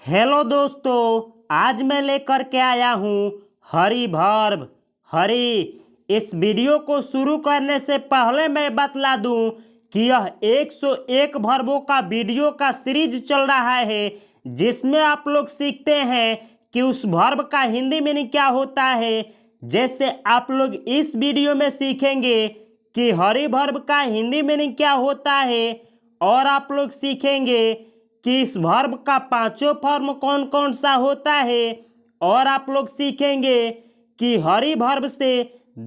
Hello दोस्तों, आज मैं लेकर के आया हूँ हरी वर्ब। हरी। इस वीडियो को शुरू करने से पहले मैं बतला दूं कि यह 101 वर्बों का वीडियो का सीरीज चल रहा है, जिसमें आप लोग सीखते हैं कि उस वर्ब का हिंदी मीनिंग क्या होता है। जैसे आप लोग इस वीडियो में सीखेंगे कि हरी वर्ब का हिंदी मीनिंग क्या होता है, और आप लोग सीखेंगे कि इस वर्ब का पांचों फॉर्म कौन कौन सा होता है, और आप लोग सीखेंगे कि हरी वर्ब से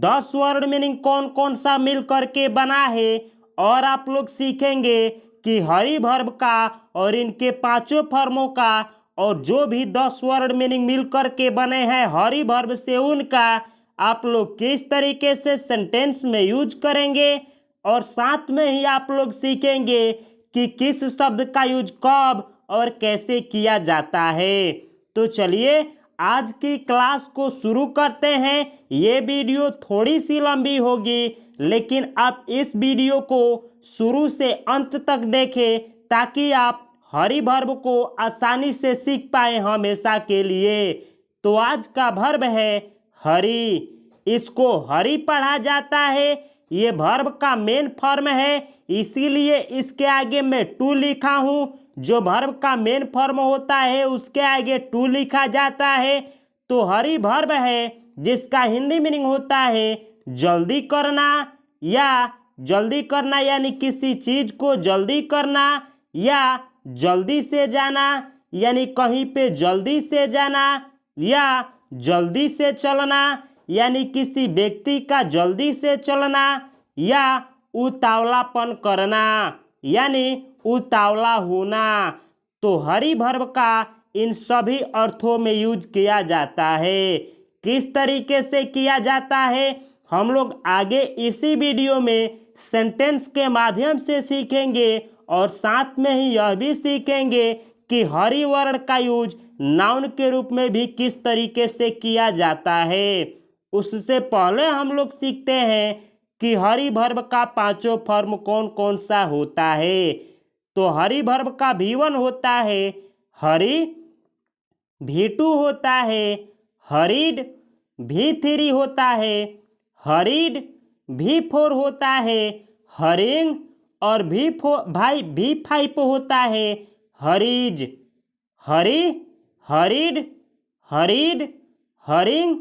10 वर्ड मीनिंग कौन कौन सा मिल करके बना है, और आप लोग सीखेंगे कि हरी वर्ब का और इनके पांचों फॉर्मों का और जो भी 10 वर्ड मीनिंग मिल करके बने हैं हरी वर्ब से, उनका आप लोग किस तरीके से सेंटेंस में यूज करेंगे, और साथ में ही आप लोग सीखेंगे कि किस शब्द का यूज कब और कैसे किया जाता है। तो चलिए आज की क्लास को शुरू करते हैं। ये वीडियो थोड़ी सी लंबी होगी, लेकिन आप इस वीडियो को शुरू से अंत तक देखें ताकि आप हरी वर्ब को आसानी से सीख पाए हमेशा के लिए। तो आज का वर्ब है हरी। इसको हरी पढ़ा जाता है। ये वर्ब का मेन फॉर्म है, इसीलिए इसके आगे मैं टू लिखा हूं। जो वर्ब का मेन फॉर्म होता है उसके आगे टू लिखा जाता है। तो हरी वर्ब है जिसका हिंदी मीनिंग होता है जल्दी करना, या जल्दी करना यानी किसी चीज को जल्दी करना, या जल्दी से जाना यानी कहीं पे जल्दी से जाना, या जल्दी से चलना यानी किसी व्यक्ति का जल्दी से चलना, या उतावलापन करना यानी उतावला होना। तो हरी वर्ब का इन सभी अर्थों में यूज किया जाता है। किस तरीके से किया जाता है हम लोग आगे इसी वीडियो में सेंटेंस के माध्यम से सीखेंगे, और साथ में ही यह भी सीखेंगे कि हरी वर्ड का यूज नाउन के रूप में भी किस तरीके से किया जाता है। उससे पहले हम लोग सीखते हैं कि हरी वर्ब का पांचों फॉर्म कौन कौन सा होता है। तो हरी वर्ब का V1 होता है हरी, V2 होता है हरीड, V3 होता है हरीड, V4 होता है हरिंग, और V5 होता है हरीज। हरी, हरीड, हरीड, हरिंग,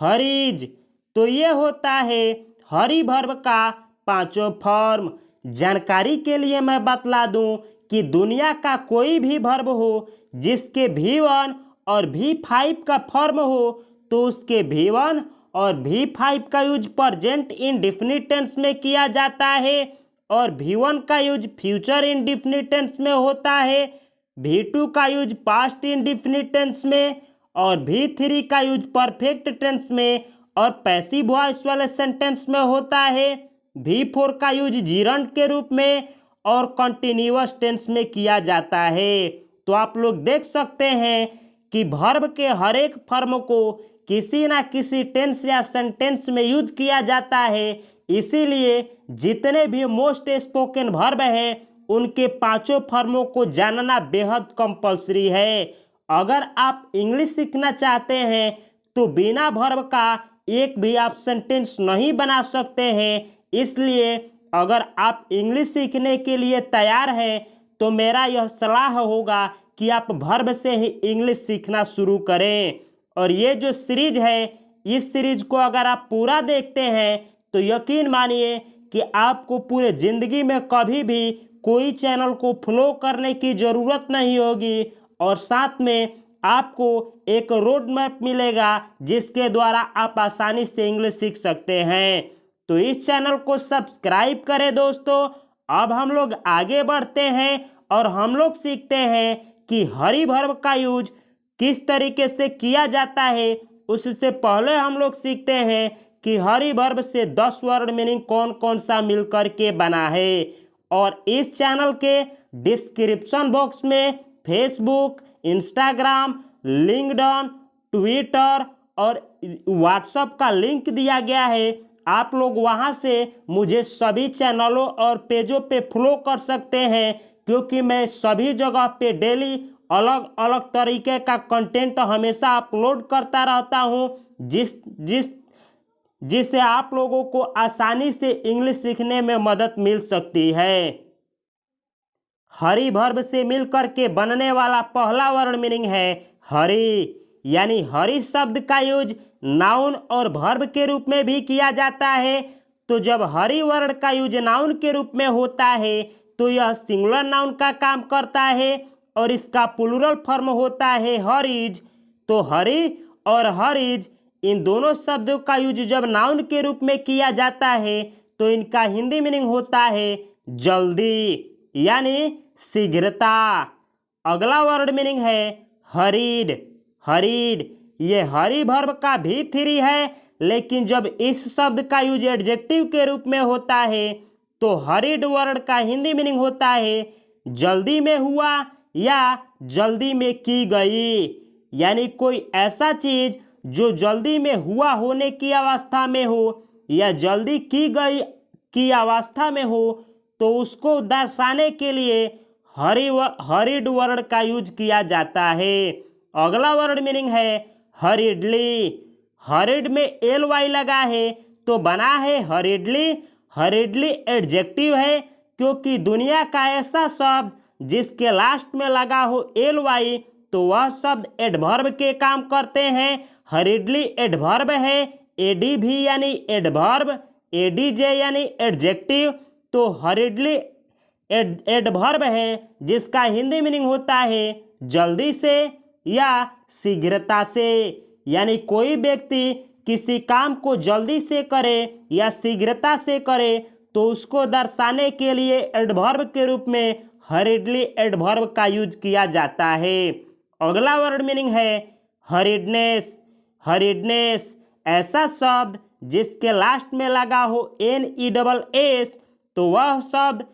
हरीज। तो ये होता है हरी वर्ब का पांचों फॉर्म। जानकारी के लिए मैं बतला दूं कि दुनिया का कोई भी वर्ब हो जिसके V1 और V5 का फॉर्म हो, तो उसके V1 और V5 का यूज प्रेजेंट इंडेफिनिट टेंस में किया जाता है, और V1 का यूज फ्यूचर इंडेफिनिट टेंस में होता है, V2 का यूज पास्ट इंडेफिनिट टेंस में, और V3 का यूज परफेक्ट टेंस में और पैसिव वॉइस वाले सेंटेंस में होता है। V4 का यूज जिरंड के रूप में और कंटिन्यूअस टेंस में किया जाता है। तो आप लोग देख सकते हैं कि वर्ब के हर एक फॉर्म को किसी ना किसी टेंस या सेंटेंस में यूज किया जाता है। इसीलिए जितने भी मोस्ट स्पोकन वर्ब हैं उनके पांचों फॉर्मों को जानना बेहद कंपलसरी है। अगर आप इंग्लिश सीखना चाहते हैं तो बिना वर्ब का एक भी आप सेंटेंस नहीं बना सकते हैं। इसलिए अगर आप इंग्लिश सीखने के लिए तैयार हैं तो मेरा यह सलाह होगा कि आप वर्ब से ही इंग्लिश सीखना शुरू करें। और ये जो सीरीज है, इस सीरीज को अगर आप पूरा देखते हैं तो यकीन मानिए कि आपको पूरे ज़िंदगी में कभी भी कोई चैनल को फॉलो करने की ज़रूरत नहीं होगी, और साथ में आपको एक रोड मैप मिलेगा जिसके द्वारा आप आसानी से इंग्लिश सीख सकते हैं। तो इस चैनल को सब्सक्राइब करें दोस्तों। अब हम लोग आगे बढ़ते हैं और हम लोग सीखते हैं कि हरी वर्ब का यूज किस तरीके से किया जाता है। उससे पहले हम लोग सीखते हैं कि हरी वर्ब से 10 वर्ड मीनिंग कौन कौन सा मिलकर के बना है। और इस चैनल के डिस्क्रिप्शन बॉक्स में फेसबुक, इंस्टाग्राम, लिंक्डइन, ट्विटर और व्हाट्सएप का लिंक दिया गया है। आप लोग वहां से मुझे सभी चैनलों और पेजों पे फॉलो कर सकते हैं, क्योंकि मैं सभी जगह पे डेली अलग अलग तरीके का कंटेंट हमेशा अपलोड करता रहता हूँ जिससे आप लोगों को आसानी से इंग्लिश सीखने में मदद मिल सकती है। हरि वर्ब से मिलकर के बनने वाला पहला वर्ड मीनिंग है हरि, यानी हरि शब्द का यूज नाउन और वर्ब के रूप में भी किया जाता है। तो जब हरि वर्ड का यूज नाउन के रूप में होता है तो यह सिंगुलर नाउन का काम करता है और इसका प्लूरल फॉर्म होता है हरिज। तो हरि और हरिज इन दोनों शब्दों का यूज जब नाउन के रूप में किया जाता है तो इनका हिंदी मीनिंग होता है जल्दी, यानी शीघ्रता। अगला वर्ड मीनिंग है हरीड। हरीड ये हरि वर्ब का भी थ्री है, लेकिन जब इस शब्द का यूज एडजेक्टिव के रूप में होता है तो हरीड वर्ड का हिंदी मीनिंग होता है जल्दी में हुआ या जल्दी में की गई, यानी कोई ऐसा चीज जो जल्दी में हुआ होने की अवस्था में हो या जल्दी की गई की अवस्था में हो तो उसको दर्शाने के लिए हरीड वर्ड का यूज किया जाता है। अगला वर्ड मीनिंग है हरीडली। हरीड में एल वाई लगा है तो बना है हरीडली। हरीडली एडजेक्टिव है क्योंकि दुनिया का ऐसा शब्द जिसके लास्ट में लगा हो एल वाई तो वह शब्द एडवर्ब के काम करते हैं। हरीडली एडवर्ब है, एडी भी यानी एडवर्ब, एडीजे यानी एडजेक्टिव। तो हरीडली एडवर्ब है जिसका हिंदी मीनिंग होता है जल्दी से या शीघ्रता से, यानी कोई व्यक्ति किसी काम को जल्दी से करे या शीघ्रता से करे तो उसको दर्शाने के लिए एडवर्ब के रूप में हरीडली एडवर्ब का यूज किया जाता है। अगला वर्ड मीनिंग है हरीडनेस। हरीडनेस ऐसा शब्द जिसके लास्ट में लगा हो NESS तो वह शब्द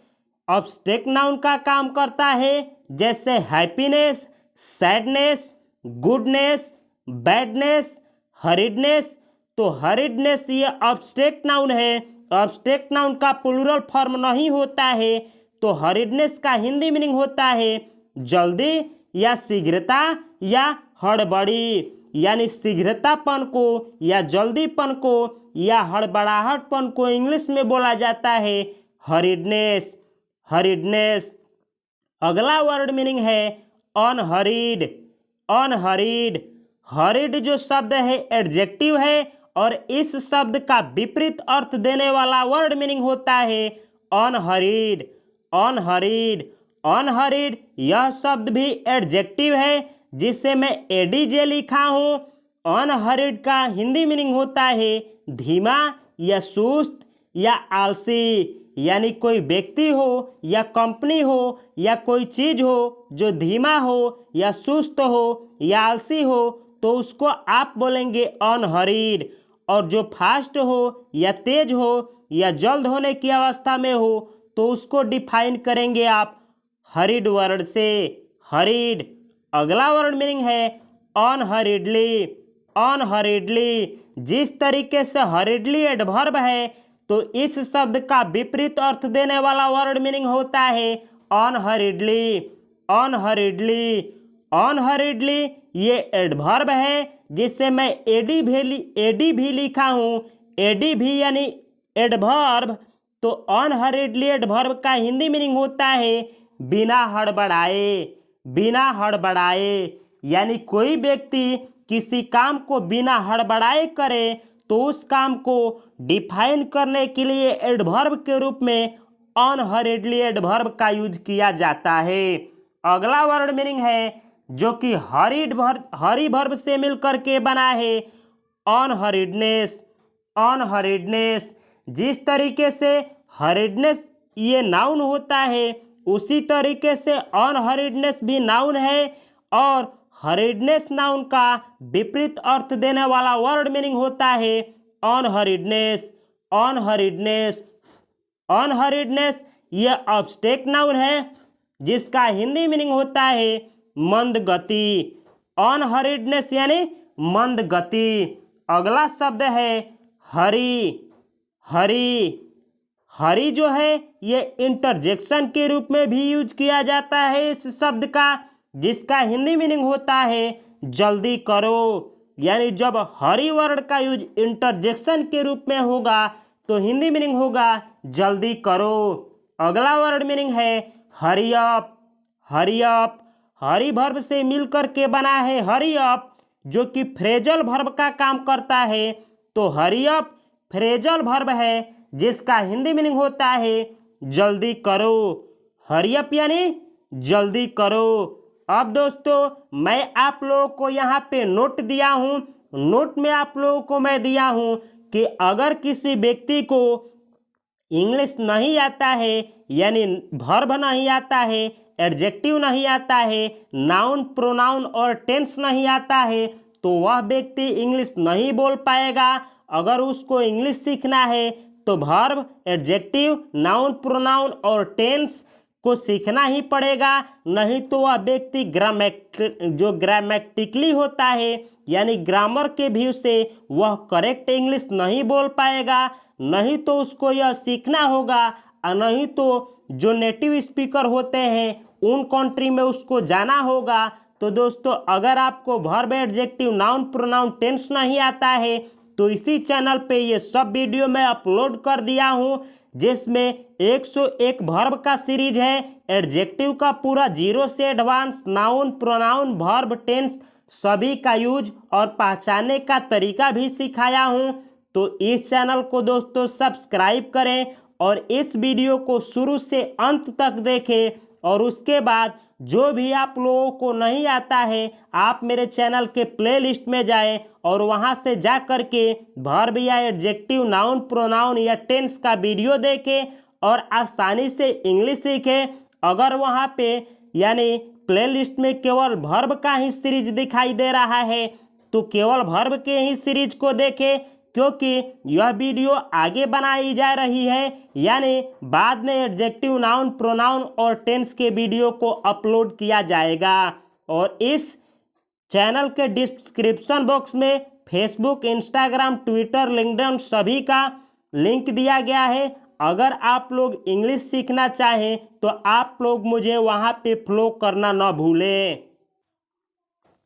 अब्स्ट्रैक्ट नाउन का काम करता है, जैसे हैप्पीनेस, सैडनेस, गुडनेस, बैडनेस, हरीडनेस। तो हरीडनेस ये अब्स्ट्रैक्ट नाउन है, अब्स्ट्रैक्ट नाउन का प्लूरल फॉर्म नहीं होता है। तो हरीडनेस का हिंदी मीनिंग होता है जल्दी या शीघ्रता या हड़बड़ी, यानी शीघ्रतापन को या जल्दीपन को या हड़बड़ाहटपन को इंग्लिश में बोला जाता है हरीडनेस। हरीडनेस। अगला वर्ड मीनिंग है अनहरीड। अनहरीड। हरीड जो शब्द है एडजेक्टिव है और इस शब्द का विपरीत अर्थ देने वाला वर्ड मीनिंग होता है अनहरीड। अनहरीड। अनहरीड यह शब्द भी एडजेक्टिव है जिसे मैं एडीजे लिखा हूँ। अनहरीड का हिंदी मीनिंग होता है धीमा या सुस्त या आलसी, यानी कोई व्यक्ति हो या कंपनी हो या कोई चीज हो जो धीमा हो या सुस्त हो या आलसी हो तो उसको आप बोलेंगे अनहरीड। और जो फास्ट हो या तेज हो या जल्द होने की अवस्था में हो तो उसको डिफाइन करेंगे आप हरीड वर्ड से, हरीड। अगला वर्ड मीनिंग है अनहरीडली। अनहरीडली जिस तरीके से हरीडली एडवर्ब है तो इस शब्द का विपरीत अर्थ देने वाला वर्ड मीनिंग होता है अनहरीडली। अनहरीडली। अनहरीडली ये एडवर्ब है जिससे मैं एडी भी लिखा हूँ। एडी भी यानी एडवर्ब। तो अनहरीडली एडवर्ब का हिंदी मीनिंग होता है बिना हड़बड़ाए। बिना हड़बड़ाए, यानी कोई व्यक्ति किसी काम को बिना हड़बड़ाए करे तो उस काम को डिफाइन करने के लिए एडवर्ब के रूप में अनहरीडली एडवर्ब का यूज किया जाता है। अगला वर्ड मीनिंग है जो कि हरी वर्ब से मिलकर के बना है अनहरीडनेस। अनहरीडनेस जिस तरीके से हरीडनेस ये नाउन होता है उसी तरीके से अनहरीडनेस भी नाउन है और हरीडनेस नाउन का विपरीत अर्थ देने वाला वर्ड मीनिंग होता है अनहरीडनेस। अनहरीडनेस। अनहरीडनेस ये अब्स्ट्रैक्ट नाउन है जिसका हिंदी मीनिंग होता है मंद गति। अनहरीडनेस यानी मंद गति। अगला शब्द है हरी। हरी। हरी जो है ये इंटरजेक्शन के रूप में भी यूज किया जाता है इस शब्द का, जिसका हिंदी मीनिंग होता है जल्दी करो। यानी जब हरी वर्ड का यूज इंटरजेक्शन के रूप में होगा तो हिंदी मीनिंग होगा जल्दी करो। अगला वर्ड मीनिंग है हरी अप। हरी अप हरी वर्ब से मिलकर के बना है हरी अप, जो कि फ्रेजल वर्ब का काम करता है। तो हरी अप फ्रेजल वर्ब है जिसका हिंदी मीनिंग होता है जल्दी करो। हरी अप यानी जल्दी करो। अब दोस्तों मैं आप लोगों को यहाँ पे नोट दिया हूँ। नोट में आप लोगों को मैं दिया हूँ कि अगर किसी व्यक्ति को इंग्लिश नहीं आता है, यानी वर्ब नहीं आता है, एडजेक्टिव नहीं आता है, नाउन प्रोनाउन और टेंस नहीं आता है, तो वह व्यक्ति इंग्लिश नहीं बोल पाएगा। अगर उसको इंग्लिश सीखना है तो वर्ब, एडजेक्टिव, नाउन प्रोनाउन और टेंस को सीखना ही पड़ेगा। नहीं तो वह व्यक्ति ग्रामेटिकली होता है, यानी ग्रामर के व्यू से वह करेक्ट इंग्लिश नहीं बोल पाएगा। नहीं तो उसको यह सीखना होगा, और नहीं तो जो नेटिव स्पीकर होते हैं उन कंट्री में उसको जाना होगा। तो दोस्तों अगर आपको verb, adjective, noun pronoun, tense नहीं आता है तो इसी चैनल पे ये सब वीडियो मैं अपलोड कर दिया हूँ, जिसमें 101 वर्ब का सीरीज है, एडजेक्टिव का पूरा 0 से advance, noun pronoun verb tense सभी का यूज और पहचानने का तरीका भी सिखाया हूँ। तो इस चैनल को दोस्तों सब्सक्राइब करें और इस वीडियो को शुरू से अंत तक देखें। और उसके बाद जो भी आप लोगों को नहीं आता है आप मेरे चैनल के प्लेलिस्ट में जाएं और वहां से जा कर के वर्ब या एडजेक्टिव, नाउन प्रोनाउन या टेंस का वीडियो देखें और आसानी से इंग्लिश सीखें। अगर वहां पे यानी प्लेलिस्ट में केवल वर्ब का ही सीरीज दिखाई दे रहा है तो केवल वर्ब के ही सीरीज को देखें, क्योंकि यह वीडियो आगे बनाई जा रही है, यानी बाद में एडजेक्टिव, नाउन प्रोनाउन और टेंस के वीडियो को अपलोड किया जाएगा। और इस चैनल के डिस्क्रिप्शन बॉक्स में फेसबुक, इंस्टाग्राम, ट्विटर, लिंक्डइन सभी का लिंक दिया गया है। अगर आप लोग इंग्लिश सीखना चाहें तो आप लोग मुझे वहां पे फॉलो करना न भूलें।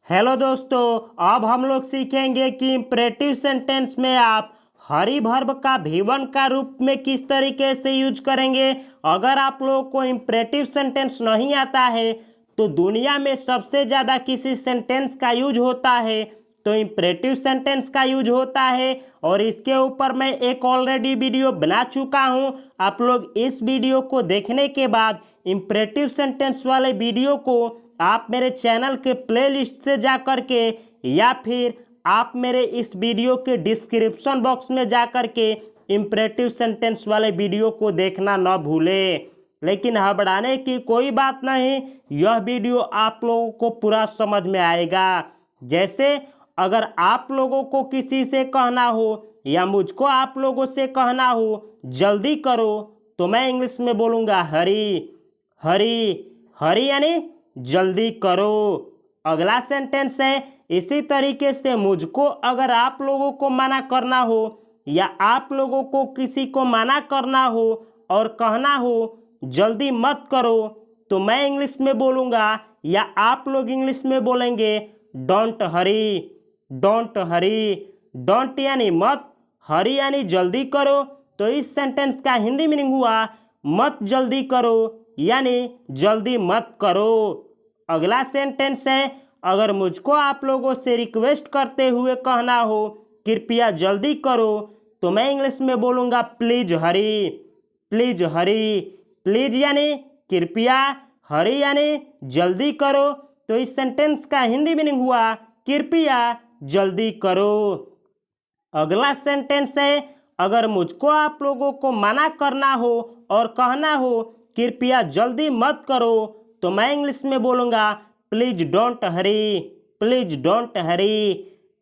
हेलो दोस्तों, अब हम लोग सीखेंगे कि इंपरेटिव सेंटेंस में आप हरी वर्ब का V1 का रूप में किस तरीके से यूज करेंगे। अगर आप लोगों को इंपरेटिव सेंटेंस नहीं आता है तो दुनिया में सबसे ज़्यादा किसी सेंटेंस का यूज होता है तो इंपरेटिव सेंटेंस का यूज होता है। और इसके ऊपर मैं एक ऑलरेडी वीडियो बना चुका हूँ। आप लोग इस वीडियो को देखने के बाद इंपरेटिव सेंटेंस वाले वीडियो को आप मेरे चैनल के प्लेलिस्ट से जा कर के या फिर आप मेरे इस वीडियो के डिस्क्रिप्शन बॉक्स में जा कर के इंपरेटिव सेंटेंस वाले वीडियो को देखना न भूलें। लेकिन घबराने की कोई बात नहीं, यह वीडियो आप लोगों को पूरा समझ में आएगा। जैसे अगर आप लोगों को किसी से कहना हो या मुझको आप लोगों से कहना हो जल्दी करो तो मैं इंग्लिश में बोलूँगा हरी। हरी हरी यानी जल्दी करो। अगला सेंटेंस है इसी तरीके से मुझको अगर आप लोगों को मना करना हो या आप लोगों को किसी को मना करना हो और कहना हो जल्दी मत करो तो मैं इंग्लिश में बोलूँगा या आप लोग इंग्लिश में बोलेंगे don't Hari. Don't Hari. Don't यानी मत, हरी यानी जल्दी करो। तो इस सेंटेंस का हिंदी मीनिंग हुआ मत जल्दी करो, यानी जल्दी मत करो। अगला सेंटेंस है अगर मुझको आप लोगों से रिक्वेस्ट करते हुए कहना हो कृपया जल्दी करो तो मैं इंग्लिश में बोलूँगा please Hari. Please Hari. Please यानी कृपया, हरी यानी जल्दी करो। तो इस सेंटेंस का हिंदी मीनिंग हुआ कृपया जल्दी करो। अगला सेंटेंस है अगर मुझको आप लोगों को मना करना हो और कहना हो कृपया जल्दी मत करो तो मैं इंग्लिश में बोलूँगा please don't Hari. Please don't Hari.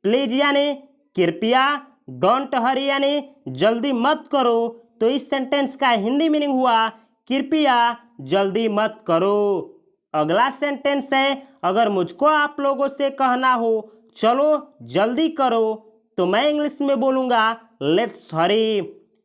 Please यानी कृपया, डोंट हरी यानी जल्दी मत करो। तो इस सेंटेंस का हिंदी मीनिंग हुआ कृपया जल्दी मत करो। अगला सेंटेंस है अगर मुझको आप लोगों से कहना हो चलो जल्दी करो तो मैं इंग्लिश में बोलूँगा let's Hari.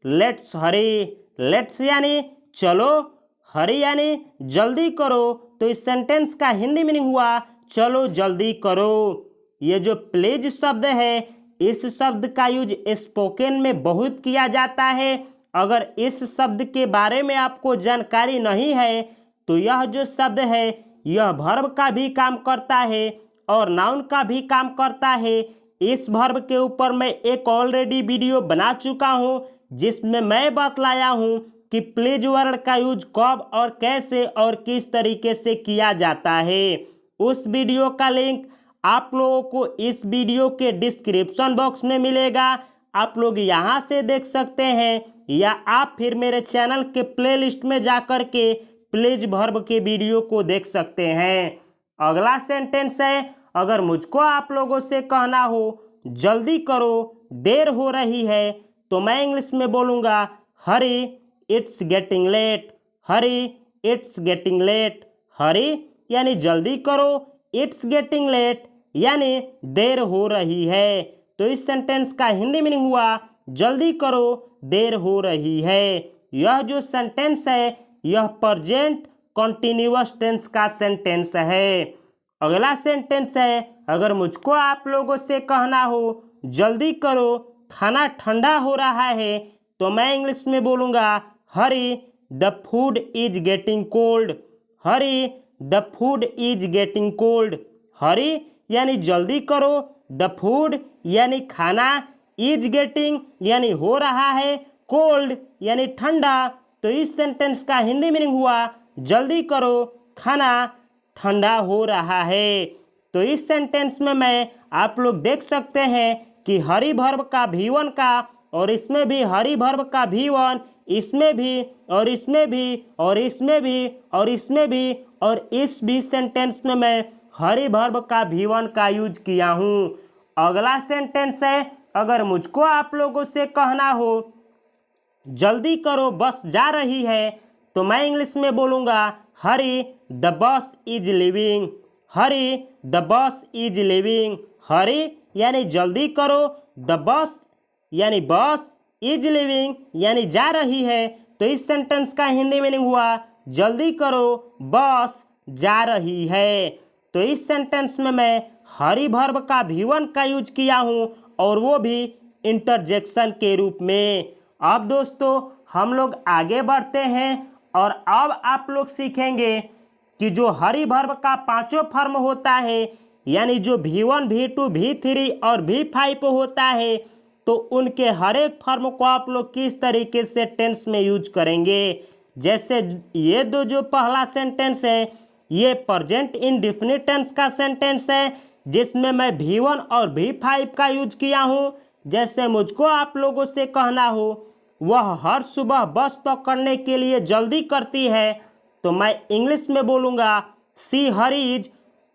Let's Hari. Let's यानी चलो, हरी यानी जल्दी करो। तो इस सेंटेंस का हिंदी मीनिंग हुआ चलो जल्दी करो। ये जो प्लीज शब्द है, इस शब्द का यूज स्पोकन में बहुत किया जाता है। अगर इस शब्द के बारे में आपको जानकारी नहीं है तो यह जो शब्द है यह वर्ब का भी काम करता है और नाउन का भी काम करता है। इस वर्ब के ऊपर मैं एक ऑलरेडी वीडियो बना चुका हूँ जिसमें मैं बतलाया हूँ कि प्लीज वर्ड का यूज कब और कैसे और किस तरीके से किया जाता है। उस वीडियो का लिंक आप लोगों को इस वीडियो के डिस्क्रिप्शन बॉक्स में मिलेगा। आप लोग यहाँ से देख सकते हैं या आप फिर मेरे चैनल के प्लेलिस्ट में जाकर के प्लीज वर्ब के वीडियो को देख सकते हैं। अगला सेंटेंस है, अगर मुझको आप लोगों से कहना हो जल्दी करो देर हो रही है, तो मैं इंग्लिश में बोलूँगा hurry it's getting late. Hurry it's getting late. Hurry यानी जल्दी करो, इट्स गेटिंग लेट यानी देर हो रही है। तो इस सेंटेंस का हिंदी मीनिंग हुआ जल्दी करो देर हो रही है। यह जो सेंटेंस है यह प्रेजेंट कंटिन्यूअस टेंस का सेंटेंस है। अगला सेंटेंस है, अगर मुझको आप लोगों से कहना हो जल्दी करो खाना ठंडा हो रहा है, तो मैं इंग्लिश में बोलूँगा hurry the food is getting cold. Hurry the food is getting cold. Hurry यानी जल्दी करो, द फूड यानी खाना, इज गेटिंग यानी हो रहा है, कोल्ड यानी ठंडा। तो इस सेंटेंस का हिंदी मीनिंग हुआ जल्दी करो खाना ठंडा हो रहा है। तो इस सेंटेंस में मैं आप लोग देख सकते हैं कि हरी वर्ब का V1 का और इसमें भी हरी वर्ब का V1, इसमें भी और इसमें भी और इसमें भी और इसमें भी और इस भी सेंटेंस में मैं हरी वर्ब का V1 का यूज किया हूँ। अगला सेंटेंस है, अगर मुझको आप लोगों से कहना हो जल्दी करो बस जा रही है, तो मैं इंग्लिश में बोलूँगा hurry the bus is leaving. Hurry the bus is leaving. Hurry यानी जल्दी करो, द बस यानी बस, इज लिविंग यानी जा रही है। तो इस सेंटेंस का हिंदी मीनिंग हुआ जल्दी करो बस जा रही है। तो इस सेंटेंस में मैं हरी वर्ब का V1 का यूज किया हूँ और वो भी इंटरजेक्शन के रूप में। अब दोस्तों हम लोग आगे बढ़ते हैं और अब आप लोग सीखेंगे कि जो हरी वर्ब का पांचों फॉर्म होता है यानी जो V1, V2, V3 और V5 होता है, तो उनके हर एक फॉर्म को आप लोग किस तरीके से टेंस में यूज करेंगे। जैसे ये दो जो पहला सेंटेंस है ये प्रेजेंट इंडेफिनिट टेंस का सेंटेंस है जिसमें मैं V1 और V5 का यूज किया हूँ। जैसे मुझको आप लोगों से कहना हो वह हर सुबह बस पकड़ने के लिए जल्दी करती है, तो मैं इंग्लिश में बोलूँगा she hurries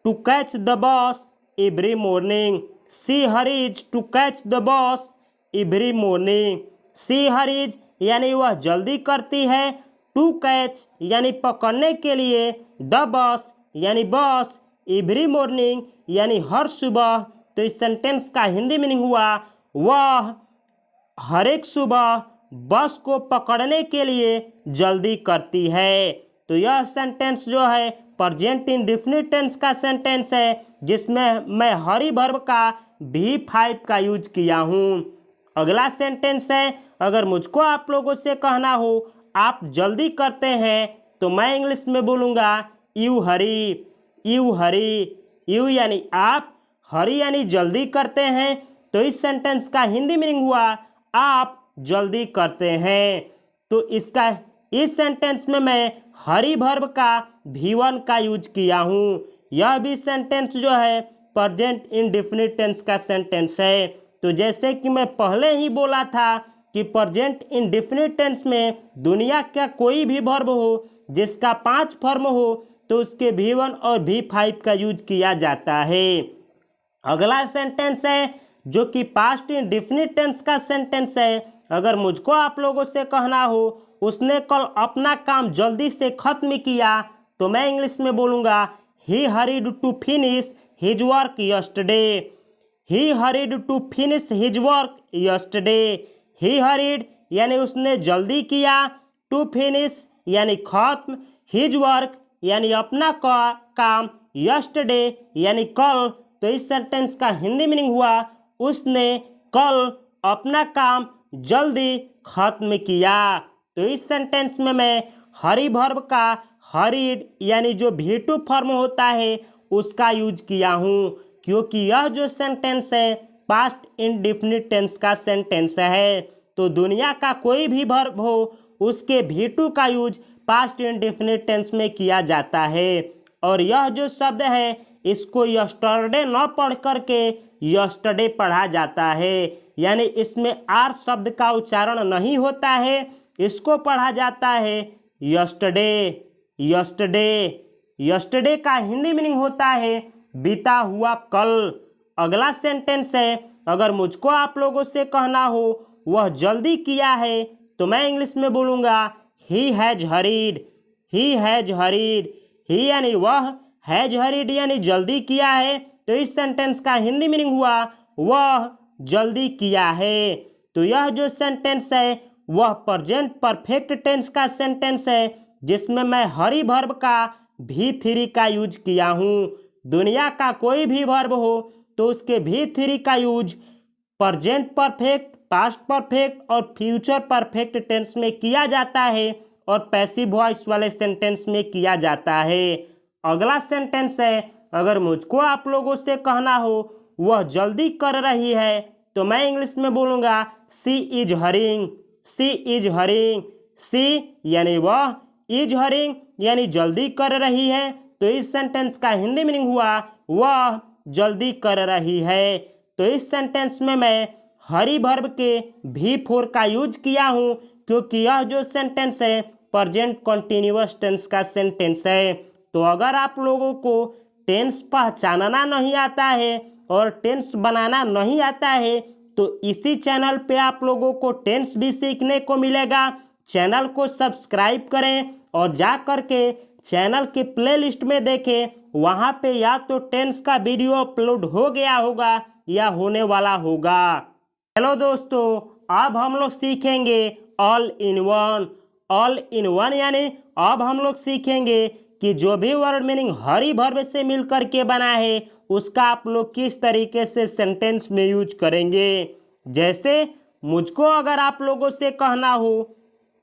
to catch the bus every morning. She hurries to catch the bus every morning. She hurries यानी वह जल्दी करती है, टू कैच यानी पकड़ने के लिए, द बस यानी बस, एवरी मॉर्निंग यानी हर सुबह। तो इस सेंटेंस का हिंदी मीनिंग हुआ वह हर एक सुबह बस को पकड़ने के लिए जल्दी करती है। तो यह सेंटेंस जो है प्रेजेंट इंडेफिनिट टेंस का सेंटेंस है जिसमें मैं हरी वर्ब का V5 का यूज किया हूँ। अगला सेंटेंस है, अगर मुझको आप लोगों से कहना हो आप जल्दी करते हैं, तो मैं इंग्लिश में बोलूँगा you Hari. You Hari. You यानी आप, हरी यानी जल्दी करते हैं। तो इस सेंटेंस का हिंदी मीनिंग हुआ आप जल्दी करते हैं। तो इस सेंटेंस में मैं हरी वर्ब का V1 का यूज किया हूँ। यह भी सेंटेंस जो है प्रेजेंट इंडेफिनिट टेंस का सेंटेंस है। तो जैसे कि मैं पहले ही बोला था कि प्रेजेंट इंडेफिनिट टेंस में दुनिया का कोई भी वर्ब हो जिसका 5 फॉर्म हो तो उसके V1 और V5 का यूज किया जाता है। अगला सेंटेंस है जो कि पास्ट इंडेफिनिट टेंस का सेंटेंस है। अगर मुझको आप लोगों से कहना हो उसने कल अपना काम जल्दी से खत्म किया, तो मैं इंग्लिश में बोलूँगा he hurried to finish his work yesterday. He hurried to finish his work yesterday. He hurried यानी उसने जल्दी किया, टू फिनिश यानी खत्म, हिज वर्क यानी अपना काम यस्टरडे यानी कल, तो इस सेंटेंस का हिंदी मीनिंग हुआ उसने कल अपना काम जल्दी खत्म किया। तो इस सेंटेंस में मैं हरी वर्ब का हरीड यानी जो V2 फॉर्म होता है उसका यूज किया हूँ, क्योंकि यह जो सेंटेंस है पास्ट इंडेफिनिट टेंस का सेंटेंस है। तो दुनिया का कोई भी वर्ब हो उसके V2 का यूज पास्ट इंडेफिनिट टेंस में किया जाता है। और यह जो शब्द है इसको यस्टरडे न पढ़ करके यस्टरडे पढ़ा जाता है, यानी इसमें आर शब्द का उच्चारण नहीं होता है, इसको पढ़ा जाता है यस्टरडे। यस्टरडे यस्टरडे का हिंदी मीनिंग होता है बीता हुआ कल। अगला सेंटेंस है, अगर मुझको आप लोगों से कहना हो वह जल्दी किया है तो मैं इंग्लिश में बोलूँगा he has hurried. He has hurried, he यानी वह, हैज हरीड यानी जल्दी किया है, तो इस सेंटेंस का हिंदी मीनिंग हुआ वह जल्दी किया है। तो यह जो सेंटेंस है वह प्रेजेंट परफेक्ट टेंस का सेंटेंस है, जिसमें मैं हरी वर्ब का V3 का यूज किया हूँ। दुनिया का कोई भी वर्ब हो तो उसके V3 का use present perfect, past perfect और फ्यूचर परफेक्ट टेंस में किया जाता है और पैसिव वॉइस वाले सेंटेंस में किया जाता है। अगला सेंटेंस है, अगर मुझको आप लोगों से कहना हो वह जल्दी कर रही है तो मैं इंग्लिश में बोलूँगा she is hurrying. She is hurrying, she यानी वह, इज हरिंग यानी जल्दी कर रही है, तो इस सेंटेंस का हिंदी मीनिंग हुआ वह जल्दी कर रही है। तो इस सेंटेंस में मैं हरी वर्ब के V4 का यूज किया हूँ, क्योंकि यह जो सेंटेंस है प्रेजेंट कंटिन्यूअस टेंस का सेंटेंस है। तो अगर आप लोगों को टेंस पहचानना नहीं आता है और टेंस बनाना नहीं आता है तो इसी चैनल पे आप लोगों को टेंस भी सीखने को मिलेगा। चैनल को सब्सक्राइब करें और जा करके चैनल के प्लेलिस्ट में देखें, वहाँ पे या तो टेंस का वीडियो अपलोड हो गया होगा या होने वाला होगा। हेलो दोस्तों, अब हम लोग सीखेंगे all in one. All in one यानी अब हम लोग सीखेंगे कि जो भी वर्ड मीनिंग हरी वर्ब से मिल करके बना है उसका आप लोग किस तरीके से सेंटेंस में यूज करेंगे। जैसे मुझको अगर आप लोगों से कहना हो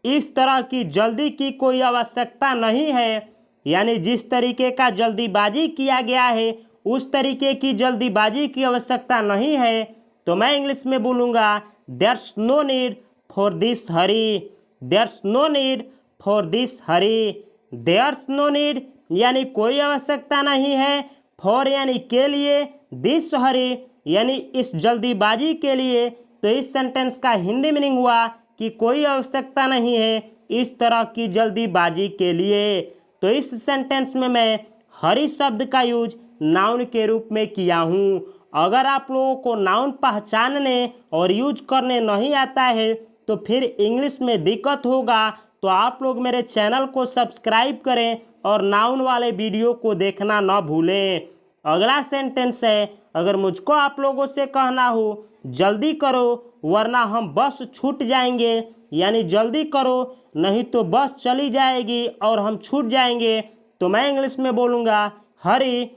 इस तरह की जल्दी की कोई आवश्यकता नहीं है, यानी जिस तरीके का जल्दीबाजी किया गया है उस तरीके की जल्दीबाजी की आवश्यकता नहीं है, तो मैं इंग्लिश में बोलूँगा there's no need for this hurry. There's no need for this hurry. There's no need यानी कोई आवश्यकता नहीं है, फॉर यानी के लिए, दिस हरी यानी इस जल्दीबाजी के लिए, तो इस सेंटेंस का हिंदी मीनिंग हुआ कि कोई आवश्यकता नहीं है इस तरह की जल्दीबाजी के लिए। तो इस सेंटेंस में मैं हरी शब्द का यूज नाउन के रूप में किया हूँ। अगर आप लोगों को नाउन पहचानने और यूज करने नहीं आता है तो फिर इंग्लिश में दिक्कत होगा, तो आप लोग मेरे चैनल को सब्सक्राइब करें और नाउन वाले वीडियो को देखना न भूलें। अगला सेंटेंस है, अगर मुझको आप लोगों से कहना हो जल्दी करो वरना हम बस छूट जाएंगे, यानी जल्दी करो नहीं तो बस चली जाएगी और हम छूट जाएंगे, तो मैं इंग्लिश में बोलूँगा हरी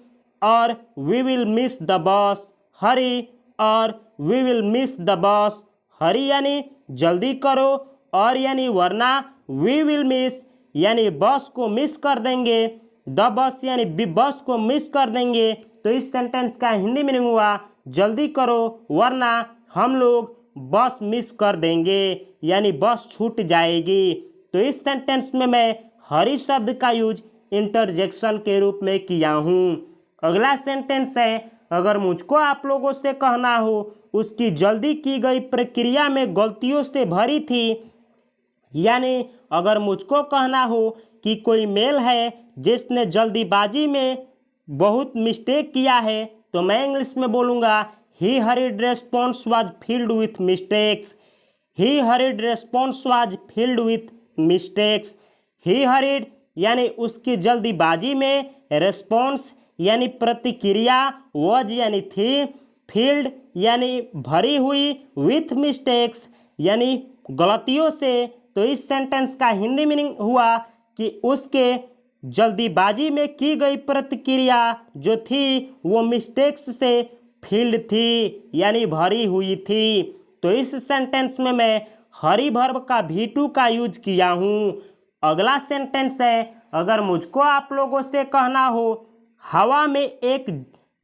और we will miss the bus. हरी और we will miss the bus. हरी यानी जल्दी करो और यानी वरना वी विल मिस यानी बस को मिस कर देंगे, द बस यानी बस को मिस कर देंगे, तो इस सेंटेंस का हिंदी मीनिंग हुआ जल्दी करो वरना हम लोग बस मिस कर देंगे, यानी बस छूट जाएगी। तो इस सेंटेंस में मैं हरी शब्द का यूज इंटरजेक्शन के रूप में किया हूँ। अगला सेंटेंस है, अगर मुझको आप लोगों से कहना हो उसकी जल्दी की गई प्रक्रिया में गलतियों से भरी थी, यानी अगर मुझको कहना हो कि कोई मेल है जिसने जल्दीबाजी में बहुत मिस्टेक किया है, तो मैं इंग्लिश में बोलूँगा he hurried response was filled with mistakes. He hurried response was filled with mistakes. He hurried यानी उसकी जल्दीबाजी में, रेस्पॉन्स यानी प्रतिक्रिया, वाज यानी थी, फील्ड यानी भरी हुई, विथ मिस्टेक्स यानी गलतियों से, तो इस सेंटेंस का हिंदी मीनिंग हुआ कि उसके जल्दीबाजी में की गई प्रतिक्रिया जो थी वो मिस्टेक्स से फिल्ड थी, यानी भरी हुई थी। तो इस सेंटेंस में मैं हरी वर्ब का V2 का यूज किया हूँ। अगला सेंटेंस है, अगर मुझको आप लोगों से कहना हो हवा में एक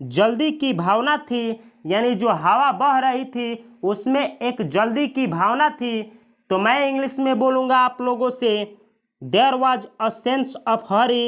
जल्दी की भावना थी, यानी जो हवा बह रही थी उसमें एक जल्दी की भावना थी, तो मैं इंग्लिश में बोलूँगा आप लोगों से there was a sense of hurry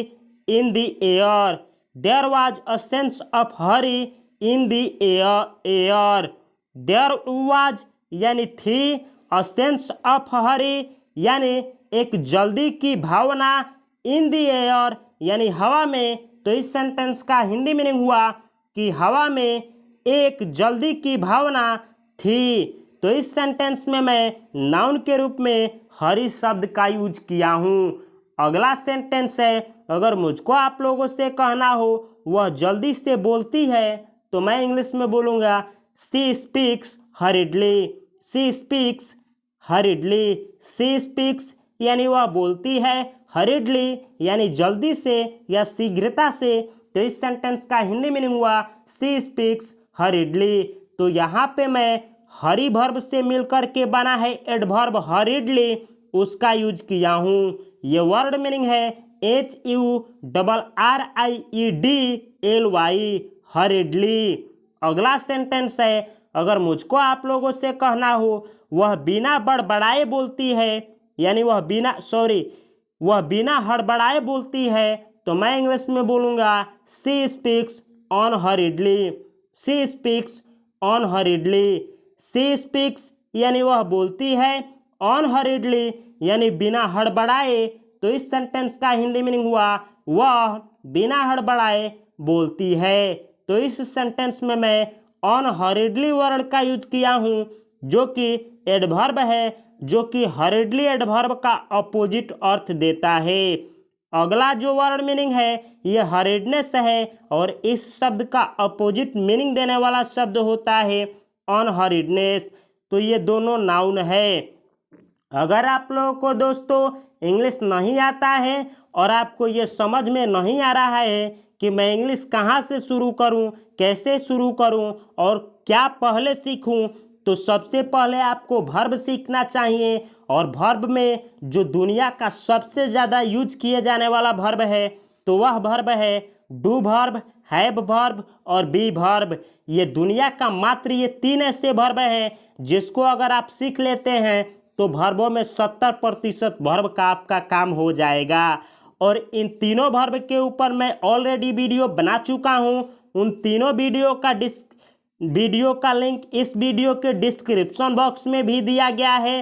in the air. There was a sense of hurry in the air. There was यानी थी, अ सेंस ऑफ हरी यानी एक जल्दी की भावना, इन द एयर यानी हवा में। तो इस सेंटेंस का हिंदी मीनिंग हुआ कि हवा में एक जल्दी की भावना थी। तो इस सेंटेंस में मैं नाउन के रूप में हरी शब्द का यूज किया हूँ। अगला सेंटेंस है, अगर मुझको आप लोगों से कहना हो वह जल्दी से बोलती है, तो मैं इंग्लिश में बोलूँगा she speaks हरिडली। She speaks हरिडली। She speaks यानी वह बोलती है, हरिडली यानी जल्दी से या शीघ्रता से। तो इस सेंटेंस का हिंदी मीनिंग हुआ शी स्पीक्स हरिडली। तो यहाँ पे मैं हरी वर्ब से मिलकर के बना है एडवर्ब हरिडली, उसका यूज किया हूँ। ये वर्ड मीनिंग है HURRIEDLY हरिडली। अगला सेंटेंस है, अगर मुझको आप लोगों से कहना हो वह बिना बड़बड़ाए बोलती है, यानी वह बिना हड़बड़ाए बोलती है, तो मैं इंग्लिश में बोलूँगा she speaks unhurriedly. She speaks unhurriedly. She speaks यानी वह बोलती है, अनहरिडली यानी बिना हड़बड़ाए। तो इस सेंटेंस का हिंदी मीनिंग हुआ वह बिना हड़बड़ाए बोलती है। तो इस सेंटेंस में मैं अनहरिडली वर्ड का यूज किया हूँ, जो कि एडवर्ब है, जो कि हरिडली एडवर्ब का अपोजिट अर्थ देता है। अगला जो वर्ड मीनिंग है ये हरिडनेस है, और इस शब्द का अपोजिट मीनिंग देने वाला शब्द होता है अनहरिडनेस। तो ये दोनों नाउन है। अगर आप लोगों को दोस्तों इंग्लिश नहीं आता है और आपको ये समझ में नहीं आ रहा है कि मैं इंग्लिश कहाँ से शुरू करूँ, कैसे शुरू करूँ और क्या पहले सीखूँ, तो सबसे पहले आपको वर्ब सीखना चाहिए। और वर्ब में जो दुनिया का सबसे ज़्यादा यूज किए जाने वाला वर्ब है, तो वह वर्ब है डू वर्ब, हैव वर्ब और बी वर्ब। ये दुनिया का मात्र ये 3 ऐसे वर्ब हैं जिसको अगर आप सीख लेते हैं तो वर्बों में 70% वर्ब का आपका काम हो जाएगा। और इन तीनों वर्ब के ऊपर मैं ऑलरेडी वीडियो बना चुका हूँ। उन तीनों वीडियो का लिंक इस वीडियो के डिस्क्रिप्शन बॉक्स में भी दिया गया है।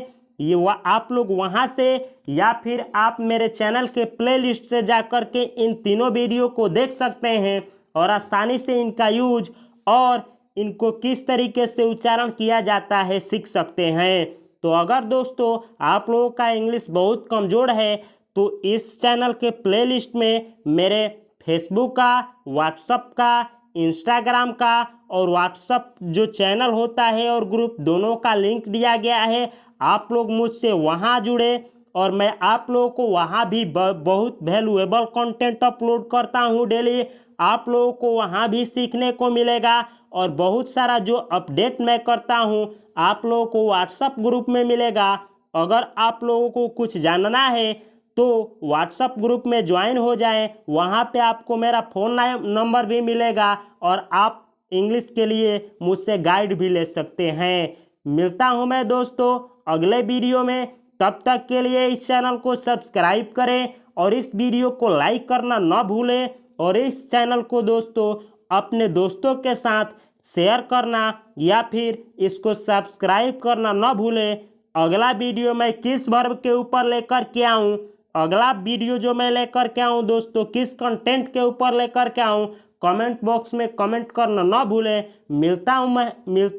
आप लोग वहां से या फिर आप मेरे चैनल के प्लेलिस्ट से जाकर के इन तीनों वीडियो को देख सकते हैं और आसानी से इनका यूज और इनको किस तरीके से उच्चारण किया जाता है सीख सकते हैं। तो अगर दोस्तों आप लोगों का इंग्लिश बहुत कमज़ोर है तो इस चैनल के प्लेलिस्ट में मेरे फेसबुक का, व्हाट्सएप का, इंस्टाग्राम का और व्हाट्सएप जो चैनल होता है और ग्रुप, दोनों का लिंक दिया गया है। आप लोग मुझसे वहां जुड़े और मैं आप लोगों को वहां भी बहुत वैल्यूएबल कंटेंट अपलोड करता हूं डेली। आप लोगों को वहां भी सीखने को मिलेगा और बहुत सारा जो अपडेट मैं करता हूं आप लोगों को व्हाट्सएप ग्रुप में मिलेगा। अगर आप लोगों को कुछ जानना है तो व्हाट्सएप ग्रुप में ज्वाइन हो जाएं, वहां पे आपको मेरा फ़ोन नंबर भी मिलेगा और आप इंग्लिश के लिए मुझसे गाइड भी ले सकते हैं। मिलता हूं मैं दोस्तों अगले वीडियो में, तब तक के लिए इस चैनल को सब्सक्राइब करें और इस वीडियो को लाइक करना ना भूलें और इस चैनल को दोस्तों अपने दोस्तों के साथ शेयर करना या फिर इसको सब्सक्राइब करना ना भूलें। अगला वीडियो मैं किस वर्ब के ऊपर लेकर के आऊँ, अगला वीडियो जो मैं लेकर के आऊँ दोस्तों किस कंटेंट के ऊपर लेकर के आऊँ, कमेंट बॉक्स में कमेंट करना ना भूलें। मिलता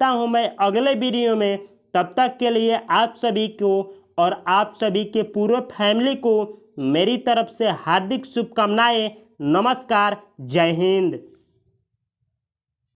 हूँ मैं अगले वीडियो में। तब तक के लिए आप सभी को और आप सभी के पूरे फैमिली को मेरी तरफ से हार्दिक शुभकामनाएं। नमस्कार, जय हिंद।